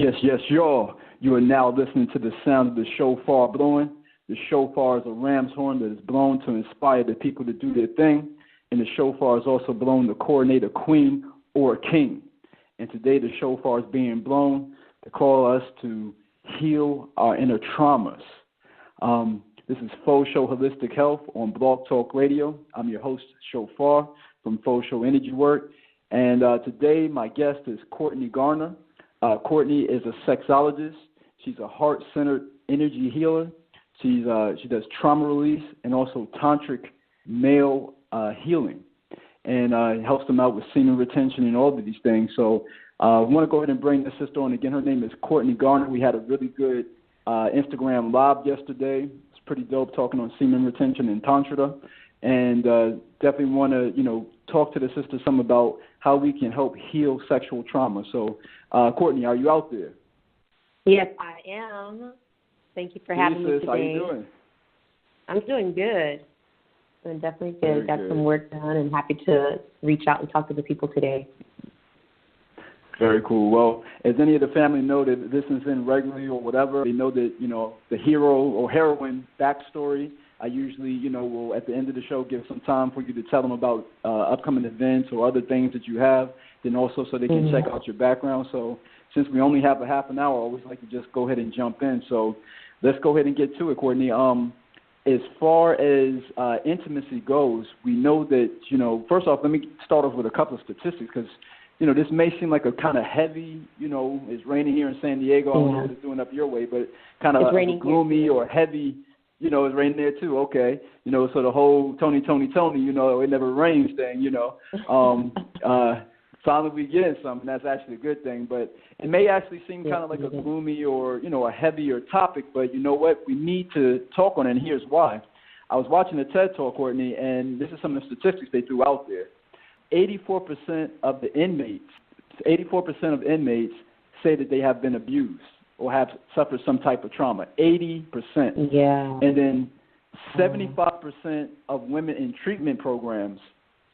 Yes, y'all. You are now listening to the sound of the shofar blowing. The shofar is a ram's horn that is blown to inspire the people to do their thing. And the shofar is also blown to coordinate a queen or a king. And today the shofar is being blown to call us to heal our inner traumas. This is Faux Show Holistic Health on Blog Talk Radio. I'm your host, Shophar, from Faux Show Energy Work. And today my guest is Courtney Garner. Courtney is a sexologist. She's a heart-centered energy healer. She does trauma release and also Tantric Male Healing, and helps them out with semen retention and all of these things. So I want to go ahead and bring this sister on again. Her name is Courtney Garner. We had a really good Instagram live yesterday. It's pretty dope talking on semen retention and Tantra, and definitely want to talk to the sister some about how we can help heal sexual trauma. So Courtney, are you out there? Yes, I am. Thank you for having me today. How you doing? I'm doing good. I'm definitely good. Got some work done and happy to reach out and talk to the people today. Very cool. Well, as any of the family know that this is in regularly or whatever, they know that, the hero or heroine backstory. I usually, will at the end of the show give some time for you to tell them about upcoming events or other things that you have, then also so they can check out your background. So since we only have a half an hour, I always like to just go ahead and jump in. So let's go ahead and get to it, Courtney. As far as intimacy goes, we know that, first off, let me start off with a couple of statistics because, this may seem like a kind of heavy, it's raining here in San Diego. I don't know what it's doing up your way, but kind of gloomy or heavy, it's raining there too. Okay. So the whole Tony, it never rains thing, finally we get something. That's actually a good thing, but it may actually seem kind of like a gloomy or, a heavier topic, but you know what? We need to talk on it, and here's why. I was watching a TED Talk, Courtney, and this is some of the statistics they threw out there. 84% of inmates say that they have been abused or have suffered some type of trauma. 80%. Yeah. And then 75% of women in treatment programs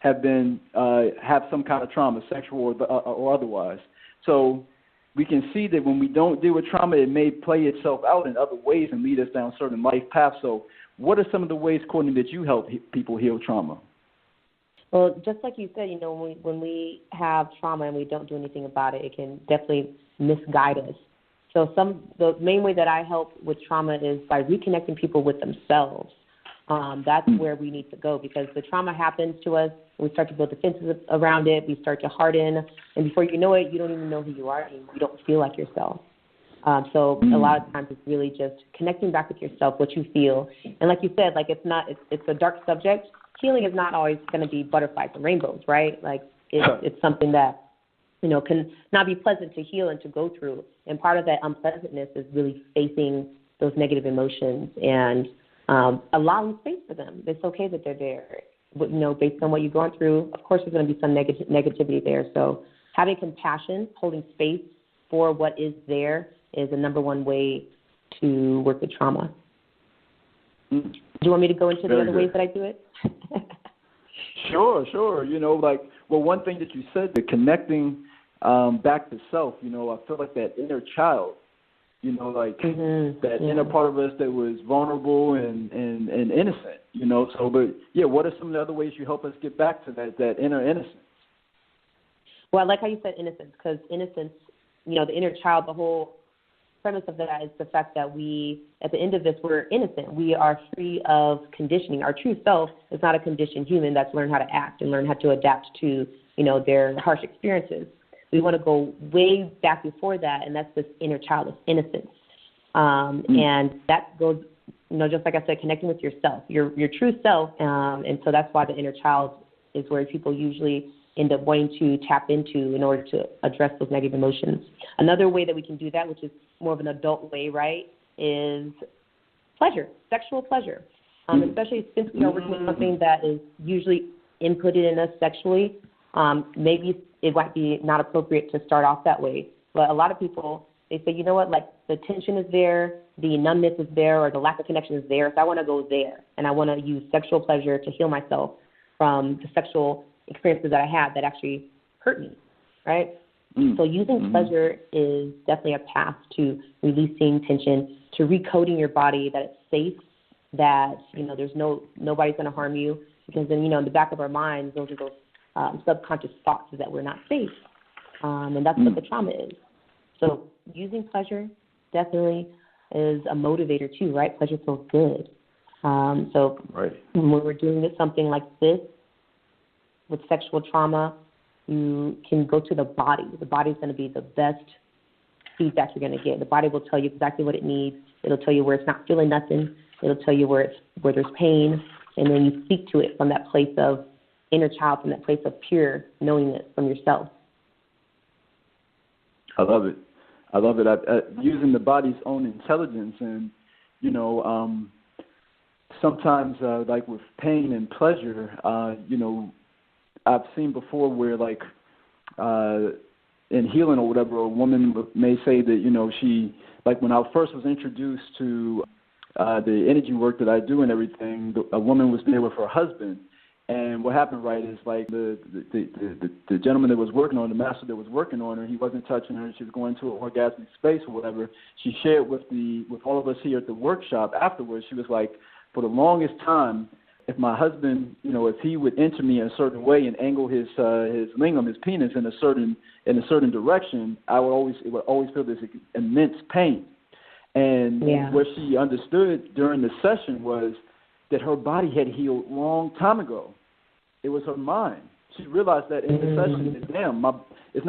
have some kind of trauma, sexual or otherwise. So we can see that when we don't deal with trauma, it may play itself out in other ways and lead us down certain life paths. So what are some of the ways, Courtney, that you help people heal trauma? Well, just like you said, when we have trauma and we don't do anything about it, it can definitely misguide us. So the main way that I help with trauma is by reconnecting people with themselves. That's where we need to go because the trauma happens to us. We start to build defenses around it. We start to harden. And before you know it, you don't even know who you are anymore. You don't feel like yourself. So a lot of times it's really just connecting back with yourself, what you feel. And like you said, it's a dark subject. Healing is not always going to be butterflies and rainbows, right? It's something that, can not be pleasant to heal and to go through. And part of that unpleasantness is really facing those negative emotions and allowing space for them. It's okay that they're there. Based on what you've gone through, of course there's going to be some negativity there. So having compassion, holding space for what is there is the number one way to work with trauma. Do you want me to go into the other ways that I do it? Sure. One thing that you said, the connecting back to self, I feel like that inner child, that inner part of us that was vulnerable and innocent, what are some of the other ways you help us get back to that inner innocence? Well, I like how you said innocence, because innocence, the inner child, the whole premise of that is the fact that we, at the end of this, we're innocent. We are free of conditioning. Our true self is not a conditioned human that's learned how to act and learn how to adapt to, their harsh experiences. We want to go way back before that, and that's this inner child of innocence. And that goes, just like I said, connecting with yourself, your true self. And so that's why the inner child is where people usually end up wanting to tap into in order to address those negative emotions. Another way that we can do that, which is more of an adult way, right, is pleasure, sexual pleasure. Especially since we are working with something that is usually inputted in us sexually, maybe it might be not appropriate to start off that way. But a lot of people, they say, the tension is there, the numbness is there, or the lack of connection is there, so I want to go there, and I want to use sexual pleasure to heal myself from the sexual experiences that I had that actually hurt me, right? So using pleasure is definitely a path to releasing tension, to recoding your body that it's safe, that, there's nobody's going to harm you, because then, in the back of our minds, those are those subconscious thoughts that we're not safe. And that's what the trauma is. So using pleasure definitely is a motivator too, right? Pleasure feels good. So when we're doing something like this with sexual trauma, you can go to the body. The body's going to be the best feedback you're going to get. The body will tell you exactly what it needs. It'll tell you where it's not feeling nothing. It'll tell you where there's pain, and then you speak to it from that place of inner child, from that place of pure knowingness from yourself. I love it. Using the body's own intelligence, and sometimes like with pain and pleasure, I've seen before where like in healing or whatever, a woman may say that she, like when I first was introduced to the energy work that I do and everything, a woman was there with her husband. And what happened, right, is like the gentleman that was working on, the master that was working on her, he wasn't touching her. She was going to an orgasmic space or whatever. She shared with all of us here at the workshop afterwards. She was like, for the longest time, if my husband, if he would enter me in a certain way and angle his lingam, his penis in a certain direction, it would always feel this immense pain. And what she understood during the session was that her body had healed a long time ago. It was her mind. She realized that in the session that, it's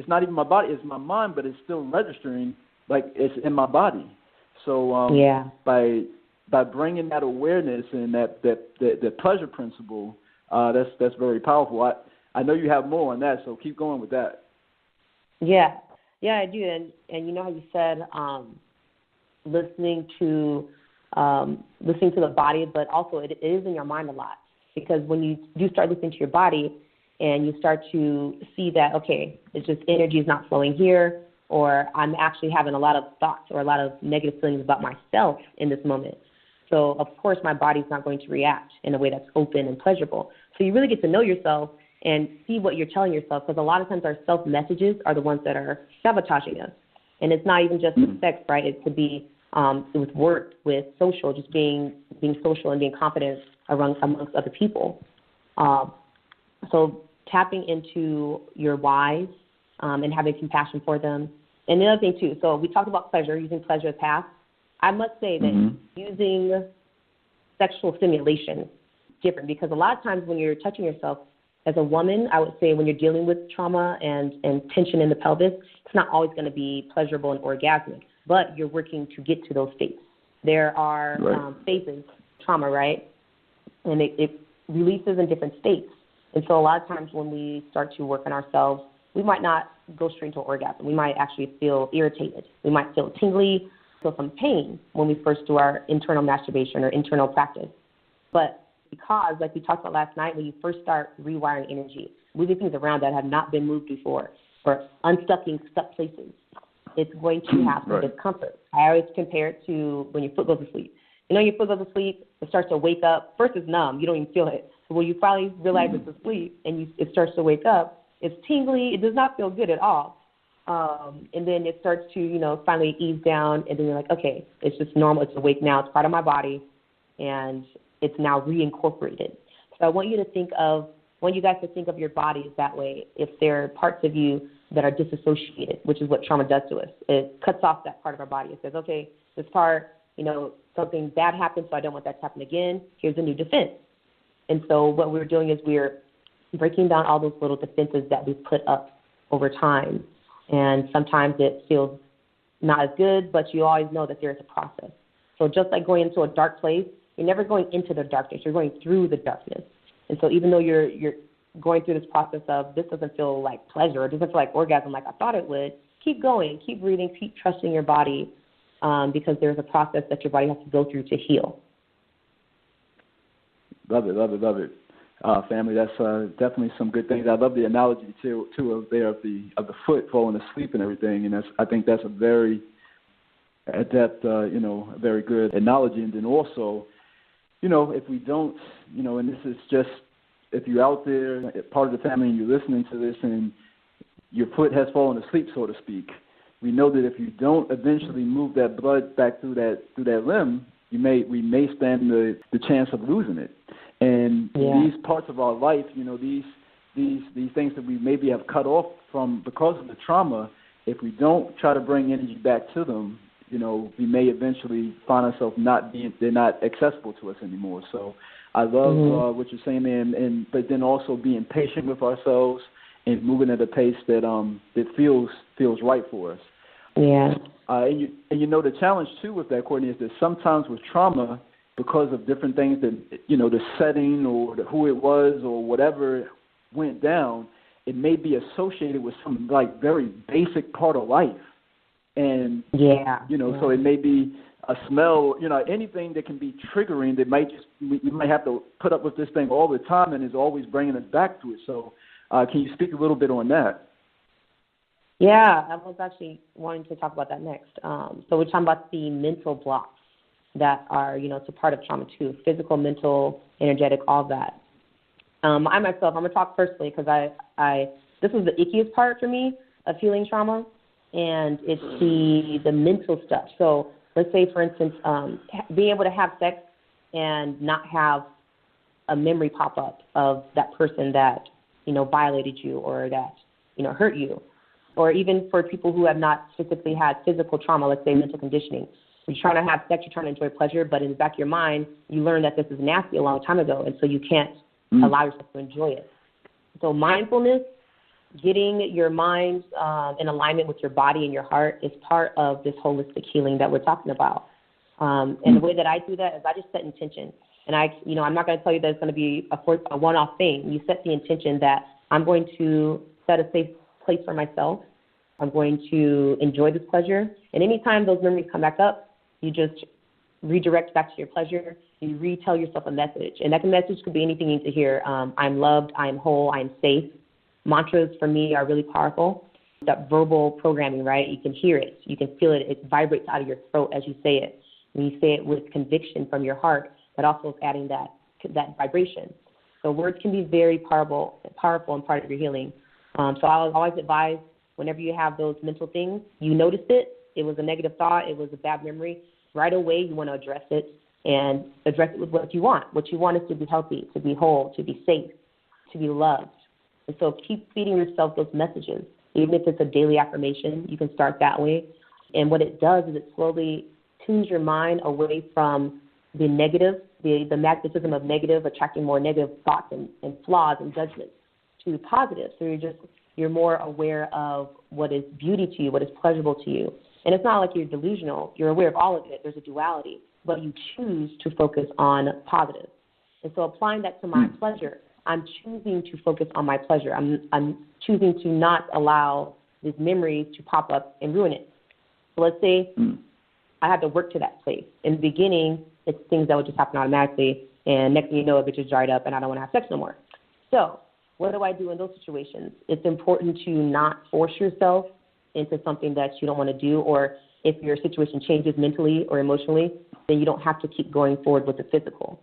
not even my body, it's my mind, but it's still registering like it's in my body. So by bringing that awareness and that pleasure principle, that's very powerful. I know you have more on that, so keep going with that. Yeah, I do. And you know how you said listening to the body, but also it is in your mind a lot, because when you do start listening to your body and you start to see that, okay, it's just energy is not flowing here, or I'm actually having a lot of thoughts or a lot of negative feelings about myself in this moment. So, of course, my body's not going to react in a way that's open and pleasurable. So you really get to know yourself and see what you're telling yourself, because a lot of times our self-messages are the ones that are sabotaging us. And it's not even just with sex, right? It could be with work, with social, just being social and being confident amongst other people. So tapping into your whys and having compassion for them. And the other thing, too, so we talked about pleasure, using pleasure as path. I must say that using sexual stimulation is different, because a lot of times when you're touching yourself as a woman, I would say when you're dealing with trauma and tension in the pelvis, it's not always going to be pleasurable and orgasmic, but you're working to get to those states. There are phases, trauma, right? And it releases in different states. And so a lot of times when we start to work on ourselves, we might not go straight to orgasm. We might actually feel irritated. We might feel tingly, feel some pain when we first do our internal masturbation or internal practice. But because, like we talked about last night, when you first start rewiring energy, moving things around that have not been moved before, or unstucking stuck places, it's going to have some discomfort. I always compare it to when your foot goes to sleep. Your foot goes to sleep, it starts to wake up. First it's numb, you don't even feel it. So when you finally realize it's asleep and it starts to wake up, it's tingly, it does not feel good at all. And then it starts to, finally ease down, and then you're like, okay, it's just normal, it's awake now, it's part of my body, and it's now reincorporated. So I want you guys to think of your bodies that way. If there are parts of you that are disassociated, which is what trauma does to us, it cuts off that part of our body. It says, okay, this part, something bad happened, so I don't want that to happen again. Here's a new defense. And so what we're doing is we're breaking down all those little defenses that we've put up over time. And sometimes it feels not as good, but you always know that there's a process. So just like going into a dark place, you're never going into the darkness. You're going through the darkness. And so even though you're going through this process of this doesn't feel like pleasure, it doesn't feel like orgasm like I thought it would, keep going, keep breathing, keep trusting your body, because there's a process that your body has to go through to heal. Love it, love it, love it. Family, that's definitely some good things. I love the analogy too of the foot falling asleep and everything, and I think that's a very adept, a very good analogy. And then also, if we don't, and this is just if you're out there, part of the family, and you're listening to this, and your foot has fallen asleep, so to speak. We know that if you don't eventually move that blood back through that limb, we may stand the chance of losing it. And these parts of our life, these things that we maybe have cut off from because of the trauma, if we don't try to bring energy back to them, we may eventually find ourselves they're not accessible to us anymore. So I love what you're saying there, but then also being patient with ourselves and moving at a pace that feels right for us. Yeah. And the challenge too with that, Courtney, is that sometimes with trauma, because of different things that the setting or who it was or whatever went down, it may be associated with some like very basic part of life. And, so it may be a smell, anything that can be triggering that you might have to put up with this thing all the time and is always bringing us back to it. So can you speak a little bit on that? Yeah, I was actually wanting to talk about that next. So we're talking about the mental blocks that are, it's a part of trauma too, physical, mental, energetic, all that. I myself, I'm going to talk personally because this was the ickiest part for me of healing trauma, and it's the mental stuff. So let's say, for instance, being able to have sex and not have a memory pop up of that person that, violated you or that, hurt you. Or even for people who have not specifically had physical trauma, let's say mental conditioning. You're trying to have sex, you're trying to enjoy pleasure, but in the back of your mind, you learn that this is nasty a long time ago, and so you can't allow yourself to enjoy it. So mindfulness, getting your mind in alignment with your body and your heart is part of this holistic healing that we're talking about. And the way that I do that is I just set intention. And I'm not going to tell you that it's going to be a one-off thing. You set the intention that I'm going to set a safe place for myself. I'm going to enjoy this pleasure. And anytime those memories come back up, you just redirect back to your pleasure. You retell yourself a message. And that message could be anything you need to hear. I'm loved. I'm whole. I'm safe. Mantras for me are really powerful. That verbal programming, right? You can hear it. You can feel it. It vibrates out of your throat as you say it. When you say it with conviction from your heart, but also adding that vibration. So words can be very powerful and part of your healing. So I always advise whenever you have those mental things, you noticed it was a negative thought, it was a bad memory, right away you want to address it and address it with what you want. What you want is to be healthy, to be whole, to be safe, to be loved. And so keep feeding yourself those messages. Even if it's a daily affirmation, you can start that way. And what it does is it slowly tunes your mind away from the negative, the magnetism of negative, attracting more negative thoughts and flaws and judgments, to the positive. So you're more aware of what is beauty to you, what is pleasurable to you. And it's not like you're delusional. You're aware of all of it. There's a duality, but you choose to focus on positive. And so applying that to my pleasure, I'm choosing to focus on my pleasure. I'm choosing to not allow these memories to pop up and ruin it. So let's say I had to work to that place. In the beginning, it's things that would just happen automatically, and next thing you know, it just dried up, and I don't want to have sex no more. So what do I do in those situations? It's important to not force yourself into something that you don't want to do, or if your situation changes mentally or emotionally, then you don't have to keep going forward with the physical.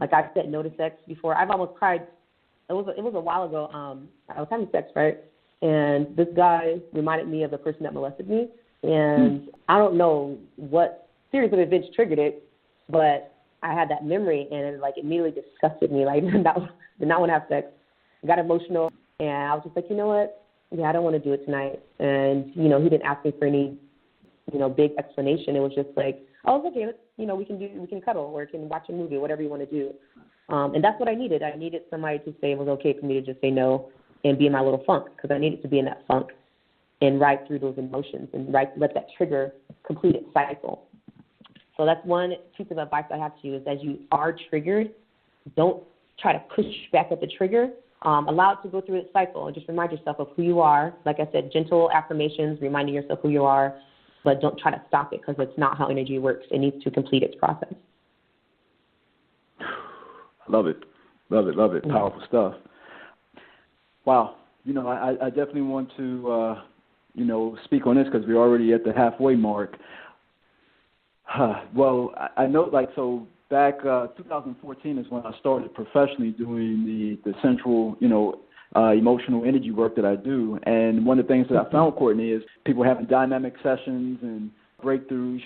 Like I've said no to sex before. I've almost cried. It was a while ago. I was having sex, right? And this guy reminded me of the person that molested me. And I don't know what series of events triggered it, but I had that memory, and it immediately disgusted me. Did not want to have sex. I got emotional, and I was just like, you know what? Yeah, I don't want to do it tonight. And he didn't ask me for any, big explanation. It was just like, oh, okay, let's, we can cuddle, or we can watch a movie, whatever you want to do. And that's what I needed. I needed somebody to say it was okay for me to just say no and be in my little funk, because I needed to be in that funk and ride through those emotions and let that trigger complete its cycle. So that's one piece of advice I have to you is, as you are triggered, don't try to push back at the trigger. Allow it to go through its cycle and just remind yourself of who you are. Like I said, gentle affirmations, reminding yourself who you are, but don't try to stop it, because it's not how energy works. It needs to complete its process. Love it. Powerful stuff. Wow. I definitely want to, speak on this, because we're already at the halfway mark. Well, I know, back 2014 is when I started professionally doing the central, emotional energy work that I do. And one of the things that I found, Courtney, is people having dynamic sessions and breakthroughs,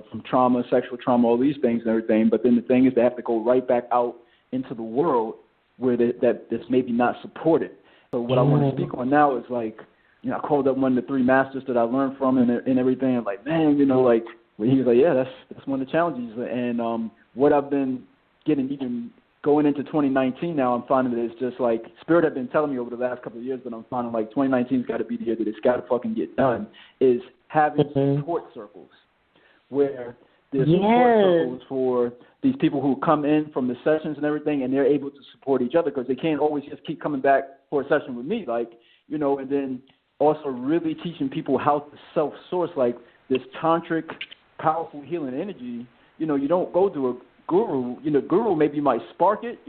from trauma, sexual trauma, all these things and everything. But then the thing is they have to go right back out into the world where that's maybe not supported. So what I want to speak on now is I called up one of the 3 masters that I learned from and everything. And man, he was like, yeah, that's one of the challenges. And what I've been getting, even going into 2019 now, I'm finding that it's just Spirit had been telling me over the last couple of years, but I'm finding 2019's got to be the year that it's got to fucking get done, is having support circles where there's support circles for these people who come in from the sessions and everything, and they're able to support each other because they can't always just keep coming back for a session with me, and then also really teaching people how to self-source, this tantric, powerful healing energy. You don't go to a guru. Guru maybe might spark it,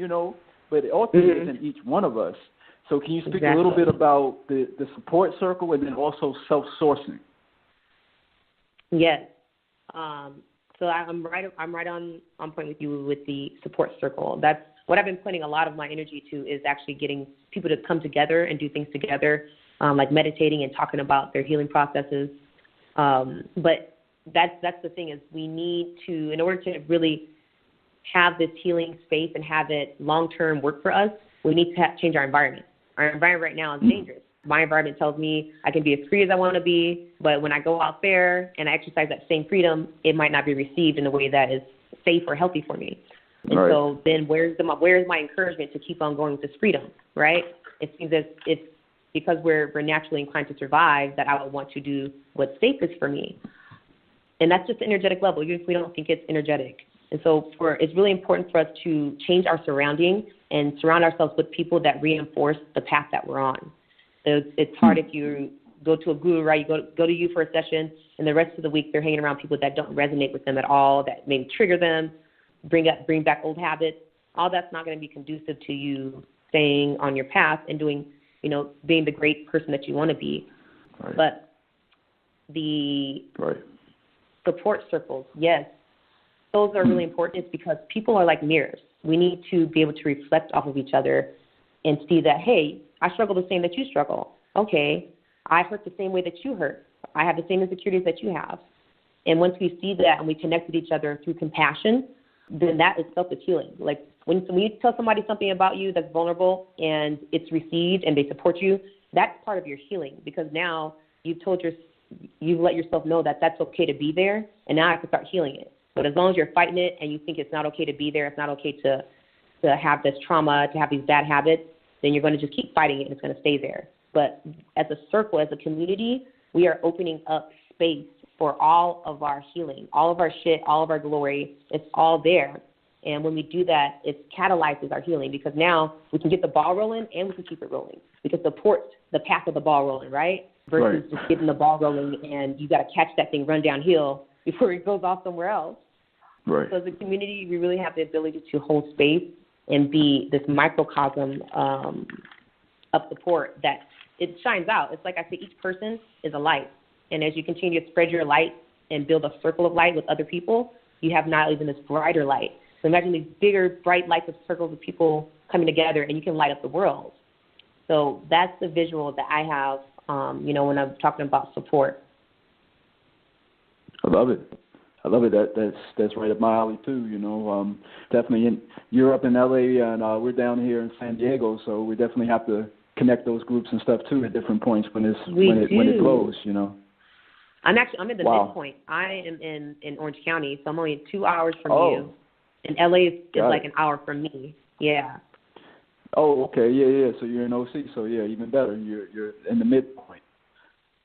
but it ultimately is in each one of us. So can you speak a little bit about the support circle and then also self-sourcing? Yes. So I'm right on point with you with the support circle. That's what I've been putting a lot of my energy to, is actually getting people to come together and do things together, like meditating and talking about their healing processes. But that's the thing, is we need to, in order to really have this healing space and have it long-term work for us, we need to change our environment. Our environment right now is dangerous. My environment tells me I can be as free as I want to be, but when I go out there and I exercise that same freedom, it might not be received in a way that is safe or healthy for me. And so then where's my encouragement to keep on going with this freedom, right? It seems as if because we're naturally inclined to survive, that I would want to do what's safest for me. And that's just the energetic level, even if we don't think it's energetic. And so it's really important for us to change our surrounding and surround ourselves with people that reinforce the path that we're on. So it's hard if you go to a guru, right? You go to you for a session, and the rest of the week they're hanging around people that don't resonate with them at all, that maybe trigger them, bring back old habits. All that's not going to be conducive to you staying on your path and doing, being the great person that you want to be. Right. But the support circles, yes, those are really important. It's because people are like mirrors. We need to be able to reflect off of each other and see that, hey, I struggle the same that you struggle. Okay, I hurt the same way that you hurt. I have the same insecurities that you have. And once we see that and we connect with each other through compassion, then that itself is healing. Like when you tell somebody something about you that's vulnerable and it's received and they support you, that's part of your healing, because now you've let yourself know that that's okay to be there, and now I can start healing it. But as long as you're fighting it and you think it's not okay to be there, it's not okay to have this trauma, to have these bad habits, then you're going to just keep fighting it and it's going to stay there. But as a circle, as a community, we are opening up space for all of our healing, all of our shit, all of our glory. It's all there. And when we do that, it catalyzes our healing, because now we can get the ball rolling and we can keep it rolling, because it supports the path of the ball rolling, right? Versus just getting the ball rolling and you got to catch that thing, run downhill before it goes off somewhere else. Right. So as a community, we really have the ability to hold space and be this microcosm of support that it shines out. It's like I say, each person is a light. And as you continue to spread your light and build a circle of light with other people, you have now even this brighter light. So imagine these bigger, bright lights of circles of people coming together, and you can light up the world. So that's the visual that I have, when I'm talking about support. I love it. That's right up my alley too. Definitely. You're up in LA, and we're down here in San Diego, so we definitely have to connect those groups and stuff too at different points when it blows. I'm in the midpoint. I am in Orange County, so I'm only 2 hours from you, and LA is like an hour from me. Yeah. Oh, okay. Yeah. So you're in OC. So yeah, even better. You're in the midpoint.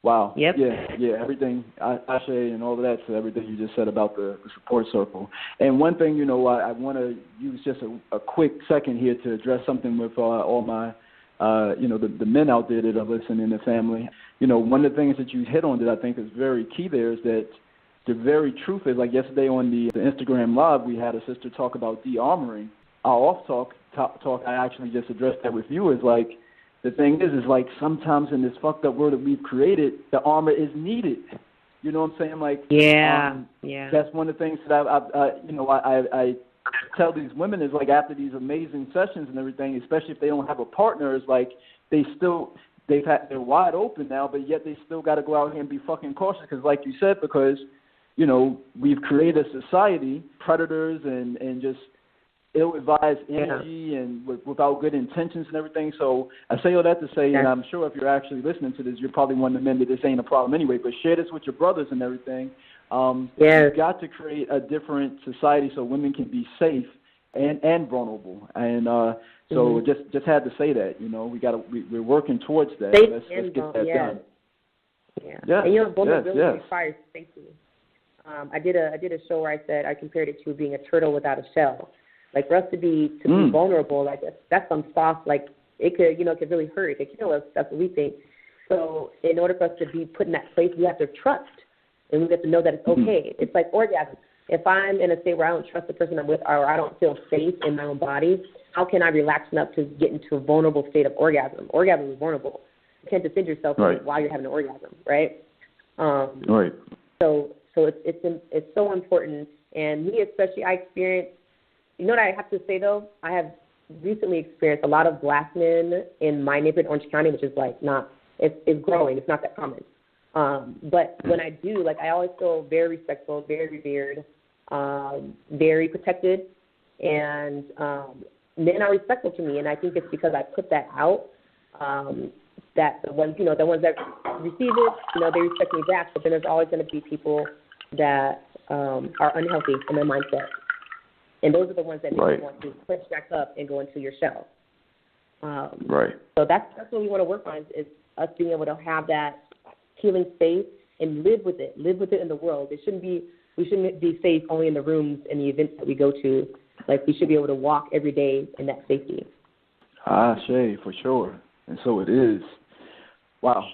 Wow. Yep. Yeah. Everything, Ashe and all of that, so everything you just said about the support circle. And one thing, I want to use just a quick second here to address something with all my, the men out there that are listening in the family. One of the things that you hit on that I think is very key there is that the very truth is, like yesterday on the Instagram Live, we had a sister talk about de-armoring. Our off-talk, I actually just addressed that with you, is like, the thing is like sometimes in this fucked up world that we've created, the armor is needed. You know what I'm saying? Like, yeah. That's one of the things that I tell these women is, like, after these amazing sessions and everything, especially if they don't have a partner, is like they're wide open now, but yet they still got to go out here and be fucking cautious because, like you said, because, you know, we've created a society, predators and just ill-advised energy and without good intentions and everything. So I say all that to say, and I'm sure if you're actually listening to this, you're probably one of the men that this ain't a problem anyway, but share this with your brothers and everything. You've got to create a different society so women can be safe and vulnerable. And so just had to say that, you know, we're working towards that. Let's get that done. Yeah. And, you know, vulnerability requires safety. I did a show where I said I compared it to being a turtle without a shell. Like, for us to be vulnerable, like, that's some soft, like, it could really hurt. It could kill us. That's what we think. So in order for us to be put in that place, we have to trust, and we have to know that it's okay. It's like orgasm. If I'm in a state where I don't trust the person I'm with, or I don't feel safe in my own body, how can I relax enough to get into a vulnerable state of orgasm? Orgasm is vulnerable. You can't defend yourself while you're having an orgasm, right? So it's so important. And me especially, I experienced, you know what I have to say, though? I have recently experienced a lot of black men in my neighborhood, Orange County, which is, like, it's growing. It's not that common. But when I do, like, I always feel very respectful, very revered, very protected. And men are respectful to me. And I think it's because I put that out, that the ones that receive it, you know, they respect me back. But then there's always going to be people that are unhealthy in their mindset. And those are the ones that make you want to push back up and go into your shell. So that's what we want to work on is us being able to have that healing space and live with it in the world. We shouldn't be safe only in the rooms and the events that we go to. Like, we should be able to walk every day in that safety. Shay, for sure. And so it is. Wow.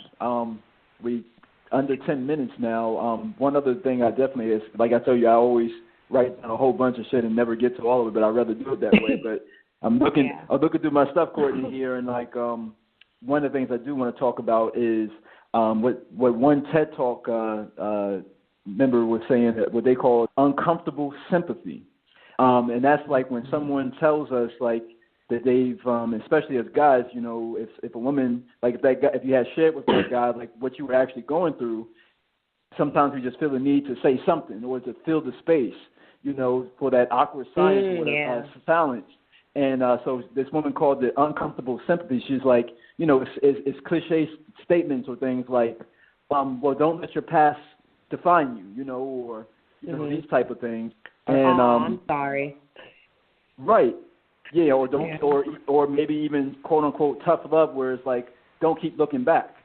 We under 10 minutes now. One other thing I definitely is, like I tell you, I always write down a whole bunch of shit and never get to all of it, but I'd rather do it that way. But I'm looking through my stuff, Courtney, here, and, like, one of the things I do want to talk about is what one TED Talk member was saying, that what they call uncomfortable sympathy. And that's like when someone tells us, like, that they've, especially as guys, you know, if a woman, like, if you had shared with that guy, like, what you were actually going through, sometimes we just feel the need to say something or to fill the space, you know, for that awkward silence or that silence. And so this woman called it uncomfortable sympathy. She's like, you know, it's cliche statements or things like, well, don't let your past define you, you know, or, you know, these type of things. And I'm sorry. Right. Yeah, or don't, or maybe even quote unquote tough love, where it's like, don't keep looking back.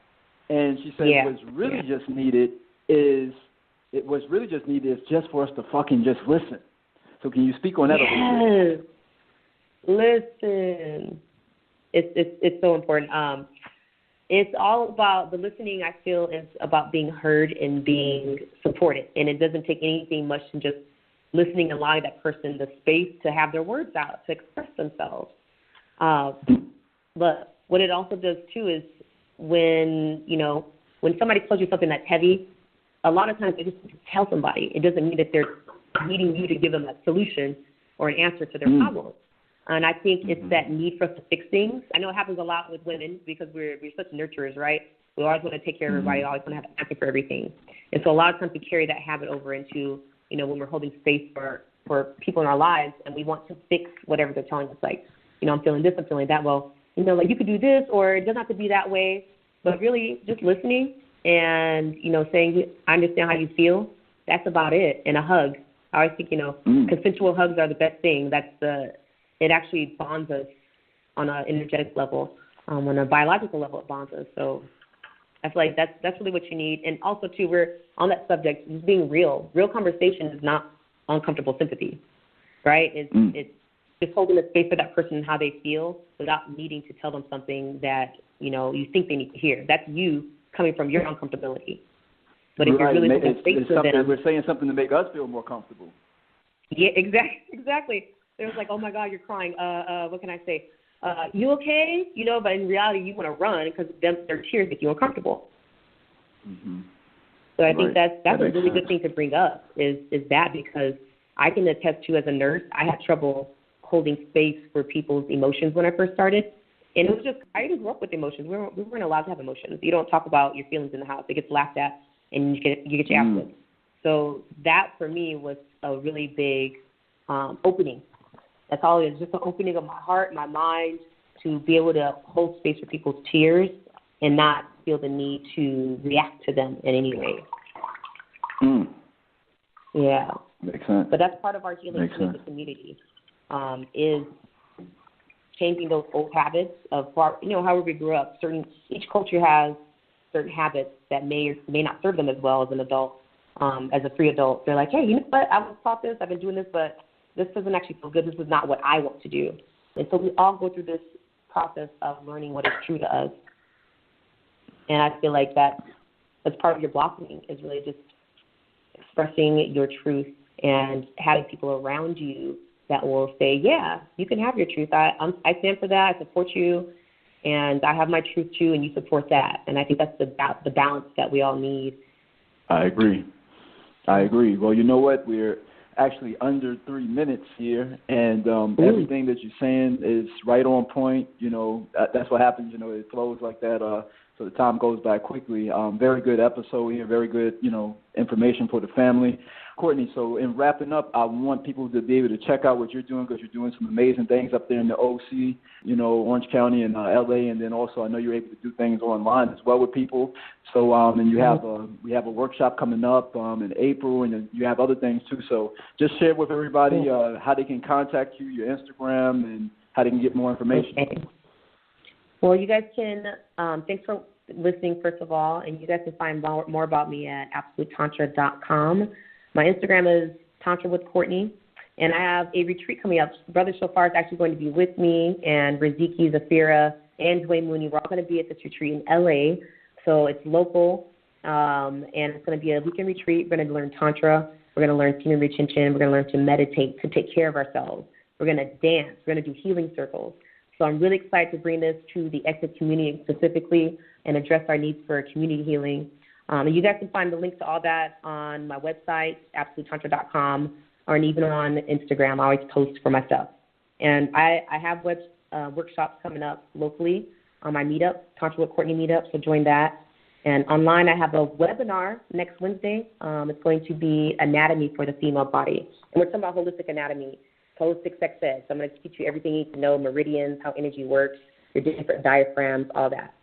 And she said what's really just needed is just for us to fucking just listen. So can you speak on that a little bit? Listen. It's so important. It's all about the listening. I feel is about being heard and being supported, and it doesn't take anything much than just listening and allowing that person the space to have their words out, to express themselves. But what it also does too is when somebody tells you something that's heavy, a lot of times they just tell somebody. It doesn't mean that they're needing you to give them a solution or an answer to their problem. And I think it's that need for us to fix things. I know it happens a lot with women because we're such nurturers, right? We always want to take care of everybody, always want to have an answer for everything. And so a lot of times we carry that habit over into, you know, when we're holding space for people in our lives and we want to fix whatever they're telling us, like, you know, I'm feeling this, I'm feeling that. Well, you know, like, you could do this, or it doesn't have to be that way. But really just listening and, you know, saying, I understand how you feel, that's about it. And a hug. I always think, you know, consensual hugs are the best thing. It actually bonds us on an energetic level. On a biological level, it bonds us. So I feel like that's really what you need. And also, too, we're on that subject, just being real. Real conversation is not uncomfortable sympathy, right? It's just holding a space for that person and how they feel without needing to tell them something that, you know, you think they need to hear. That's you coming from your uncomfortability. But if you're really holding space for them, we're saying something to make us feel more comfortable. Yeah, exactly. There's like, oh my God, you're crying. What can I say? You okay? You know, but in reality, you want to run because their tears make you uncomfortable. So I think that's a really good thing to bring up is that, because I can attest to as a nurse, I had trouble holding space for people's emotions when I first started. And it was just, I didn't grow up with emotions. We weren't allowed to have emotions. You don't talk about your feelings in the house. It gets laughed at, and you get your ass whipped. So that, for me, was a really big opening. That's all it is, just an opening of my heart, my mind, to be able to hold space for people's tears and not feel the need to react to them in any way. Yeah. Makes sense. But that's part of our healing with the community, is changing those old habits of, however we grew up. Each culture has certain habits that may or may not serve them as well as an adult, as a free adult. They're like, hey, you know what? I was taught this. I've been doing this, but this doesn't actually feel good. This is not what I want to do. And so we all go through this process of learning what is true to us. And I feel like that's part of your blossoming, is really just expressing your truth and having people around you that will say, yeah, you can have your truth. I stand for that. I support you, and I have my truth too, and you support that. And I think that's the balance that we all need. I agree. Well, you know what? We're actually under 3 minutes here, and everything that you're saying is right on point. That's what happens. It flows like that. So the time goes by quickly. Very good episode here. Very good, information for the family. Courtney, so in wrapping up, I want people to be able to check out what you're doing, because you're doing some amazing things up there in the OC, Orange County and LA, and then also I know you're able to do things online as well with people. So and we have a workshop coming up in April, and you have other things too. So just share with everybody how they can contact you, your Instagram, and how they can get more information. Okay. Well, you guys can, thanks for listening, first of all, and you guys can find more about me at absolutetantra.com. My Instagram is Tantra with Courtney, and I have a retreat coming up. Brother Shophar is actually going to be with me, and Riziki, Zafira, and Dwayne Mooney. We're all going to be at this retreat in LA, so it's local, and it's going to be a weekend retreat. We're going to learn Tantra. We're going to learn semen retention. We're going to learn to meditate, to take care of ourselves. We're going to dance. We're going to do healing circles. So I'm really excited to bring this to the exit community specifically and address our needs for community healing. And you guys can find the link to all that on my website, absolutetantra.com, or even on Instagram. I always post for my stuff. And I have workshops coming up locally on my meetup, Tantra with Courtney meetup, so join that. And online, I have a webinar next Wednesday. It's going to be anatomy for the female body. And we're talking about holistic anatomy, holistic sex ed. So I'm going to teach you everything you need to know, meridians, how energy works, your different diaphragms, all that.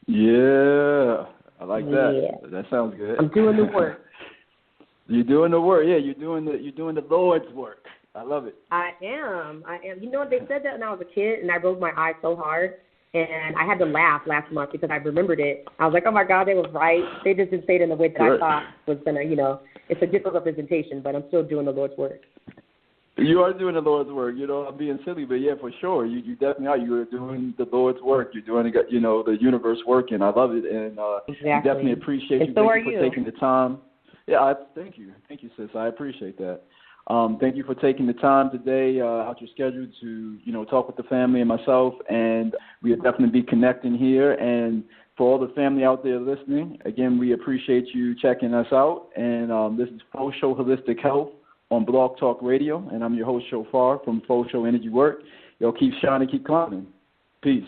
Yeah. I like that. Yeah. That sounds good. I'm doing the work. You're doing the work. Yeah, you're doing the Lord's work. I love it. I am. You know what? They said that when I was a kid, and I rolled my eyes so hard, and I had to laugh last month because I remembered it. I was like, oh, my God, they was right. They just didn't say it in the way that I thought was going to, it's a different representation, but I'm still doing the Lord's work. You are doing the Lord's work. I'm being silly, but yeah, for sure. You definitely are. You're doing the Lord's work. You're doing, the universe working. I love it. And exactly. Definitely appreciate you. So thank you for taking the time. Yeah, thank you. Thank you, sis. I appreciate that. Thank you for taking the time today out your schedule to, talk with the family and myself. And we'll definitely be connecting here. And for all the family out there listening, again, we appreciate you checking us out. And this is Fo Show Holistic Health on Blog Talk Radio, and I'm your host, Shophar, from Fo Show Energy Work. Y'all keep shining, keep climbing. Peace.